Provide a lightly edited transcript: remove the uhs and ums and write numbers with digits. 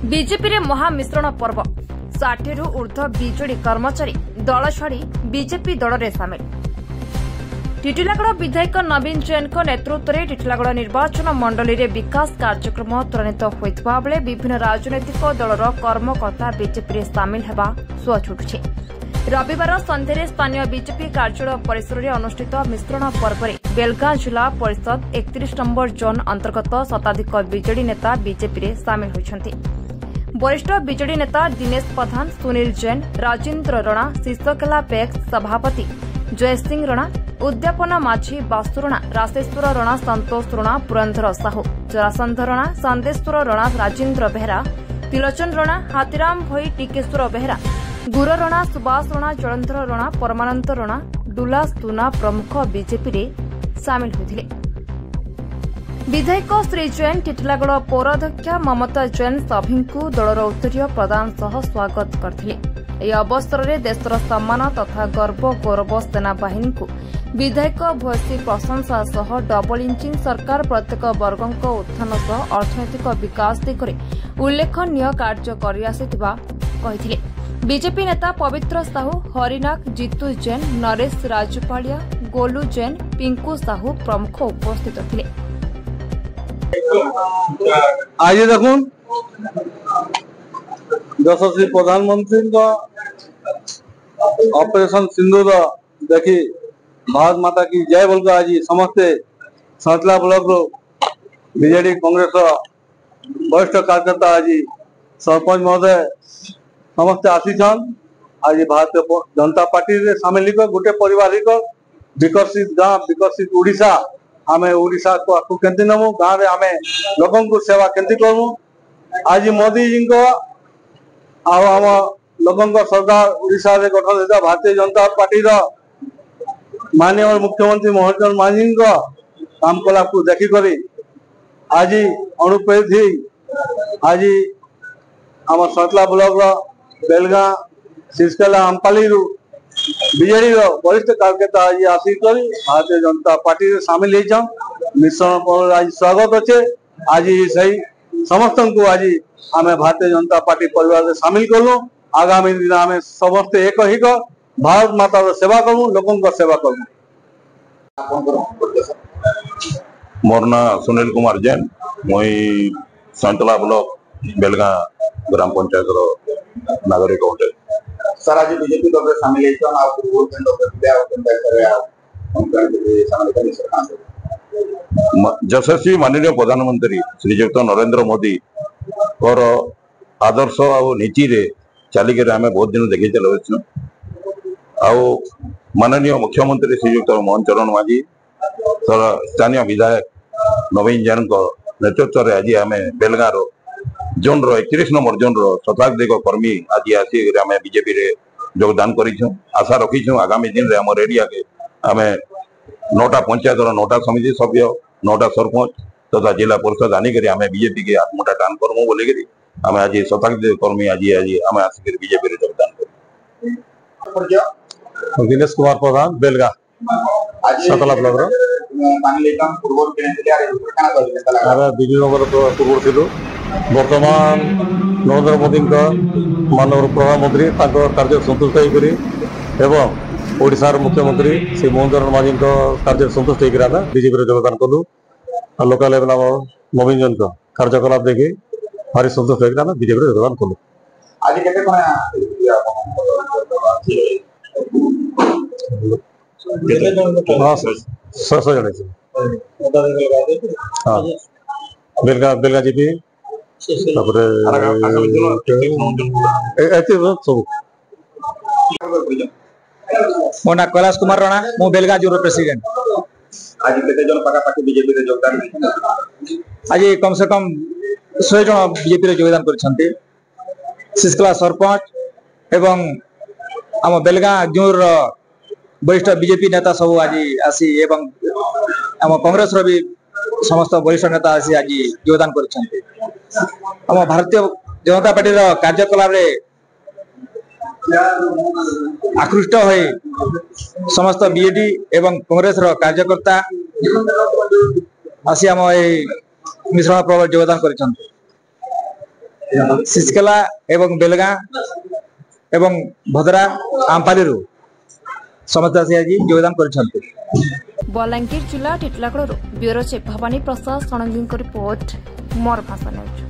BJP रे महामिश्रण पर्व 60 रु ऊर्ध्व बीजेडी कर्मचारी दल छाड़ी बीजेपी दल में सामिल। टिटिलागढ़ विधायक नवीन जैन नेतृत्व में टिटिलागढ़ निर्वाचन मंडली में विकास कार्यक्रम त्वरित होता बेले विभिन्न राजनैतिक दलर कर्मकर्ता बीजेपी सामिल होगा सुआ छुटुछि। रविवार संध्यारे स्थानीय बीजेपी कार्यालय परिसर में अनुष्ठित मिश्रण पर्व में बेलगां जिला परिषद 31 नंबर जोन अंतर्गत शताधिक बीजेडी नेता बीजेपी सामिल होइछन्ति। वरिष्ठ बीजेडी नेता दिनेश प्रधान, सुनील जैन, राजेन्द्र रणा, शीर्षकेला पैक्स सभापति जयसिंह रणा, उद्यापन माझी, बासु रणा, राशेश्वर रणा, संतोष रणा, पुरंदर साहू, जरासंध रणा, संदेश्वर रणा, राजेन्द्र बेहरा, तिलोचन रणा, हाथीराम भई, टीकेश्वर बेहरा, गुर रणा, सुभाष रणा, जलंधर रणा, परमानंद रणा, डुला सुना प्रमुख बीजेपी सामिल होते। विधायक श्री जैन, टिटिलागढ़ पौराध्यक्ष ममता जैन सभी दलर उत्तरीय प्रदान सह स्वागत करथिले। ଏହି ଅବସରରେ ଦେଶର ସମ୍ମାନ ତଥା ଗର୍ବ ଗୌରବ ସେନାବାହିନୀ विधायक भयसी प्रशंसा सह डबल इंजिन सरकार प्रत्येक वर्गଙ୍କ उत्थान सह अर्थनैतिक विकास दिगरे उल्लेखनीय कार्य करिआसिथिबा कहिथिले। बीजेपी नेता पवित्र साहू, हरिनाथ, जीतू जैन, नरेश राजपालिया, गोलू जैन, पिंकू साहू प्रमुख उपस्थित थिले। आज देखुन यशस्वी प्रधानमंत्री ऑपरेशन सिंदूर देखी भारत माता की जय बोल आज समस्ते सतला ब्लॉक बीजेडी कांग्रेस वरिष्ठ कार्यकर्ता आज सरपंच महोदय समस्ते आसीछन। आज भारतीय जनता पार्टी रे सामिल गोटे पारिवारिक विकसित गाँव विकसित ओडिशा आमे ओडिशा को आकु केंति नमु गाँव रे आमे लोकन को सेवा केंति करमु। आज मोदी जी को आम लोकन को सरकार ओडिशा रे गठन होता भारतीय जनता पार्टी रो माननीय मुख्यमंत्री मोहन मांझी को काम कला को देखी करी आज अनुप्रेरित आज आम सतला ब्लॉक बेलगां शीर्षकेला आमपाली बीजेडी वरिष्ठ कार्यकर्ता आज आसिक भारतीय जनता पार्टी रे सामिल होइछन। मिश्रण पर आज स्वागत अच्छे। आज सही समस्त को आज आम भारतीय जनता पार्टी परिवार में सामिल कलु। आगामी दिन आम समस्ते एक ही भारत माता सेवा करूँ, लोगों को सेवा करूँ। मोर ना सुनील कुमार जैन, मुई संतला ब्लॉक बेलगां ग्राम पंचायत नागरिक होटे। सर आज बीजेपी दल सामिल यशस्वी माननीय प्रधानमंत्री श्रीजुक्त नरेंद्र मोदी और आदर्श और नीति रे चलिक आम बहुत दिन देखी चलु। माननीय मुख्यमंत्री श्रीजुक्त मोहन चरण मांझी स्थानीय विधायक नवीन जैन नेतृत्व में आज आम बेलगां जोन 31 नंबर जोन शताधिक कर्मी आज आसिक आम बीजेपी रे योगदान करूँ। आशा रखीछू आगामी दिन में आम एरिया के आम 9टा पंचायत 9टा समिति सभ्य 9टा सरपंच तथा जिला परिषद आनिक आम बीजेपी के आत्मटा टान करमु बोलिक आम आज शताधिक कर्मी आज आम आसिक बीजेपी रे योगदान कर। दिनेश कुमार प्रधान बेलगां सतला ब्लॉक विजयनगर पूर्व थी। वर्तमान नरेंद्र मोदी माननीय प्रधानमंत्री कार्य संतुष्ट होकर ओडिशार मुख्यमंत्री श्री मोहन चरण मांझी कार्य संतुष्ट होकर बीजेपी योगदान कलु। लोकल लेवल नवीन जन कार्यकलाप देखी भारी संतुष्ट होकर बीजेपी योगदान कलु। बेलगां जीपी मो ना कैलाश कुमार राणा, मो बेलगां जोन प्रेसिडेंट। आज केते जन पाखापाखि बीजेपी रे योगदान आज कम से कम 100 जन बीजेपी रे योगदान करछन्ते। शीर्षकेला सरपंच एवं आम बेलगां जोन वरिष्ठ बीजेपी नेता सब आज आसी एवं आम कांग्रेस रो भी समस्त वरिष्ठ नेता आसी आज योगदान करछन्ते। आम भारतीय जनता पार्टी रो कार्यकलाप रे आकृष्ट हो समस्त बीजेडी एवं कांग्रेस रो कार्यकर्ता आसी आम मिश्रण पर्व योगदान करछन्ते। ଶିଶକଲା ଏବଂ ବେଲଗାଁ ଏବଂ ଭଦ୍ରା ଆମ୍ପାଲି ସମସ୍ତେ ଆସି ଆଜି ଯୋଗଦାନ କରିଛନ୍ତି। ବଲାଙ୍ଗୀର ଜିଲ୍ଲା ଟିଟିଲାଗଡ଼ରୁ ବ୍ୟୁରୋ ଚିଫ୍ ଭବାନୀ ପ୍ରସାଦ ଷଡ଼ଙ୍ଗୀଙ୍କ ରିପୋର୍ଟ ମୋର ଭାଷା ନ୍ୟୁଜ୍।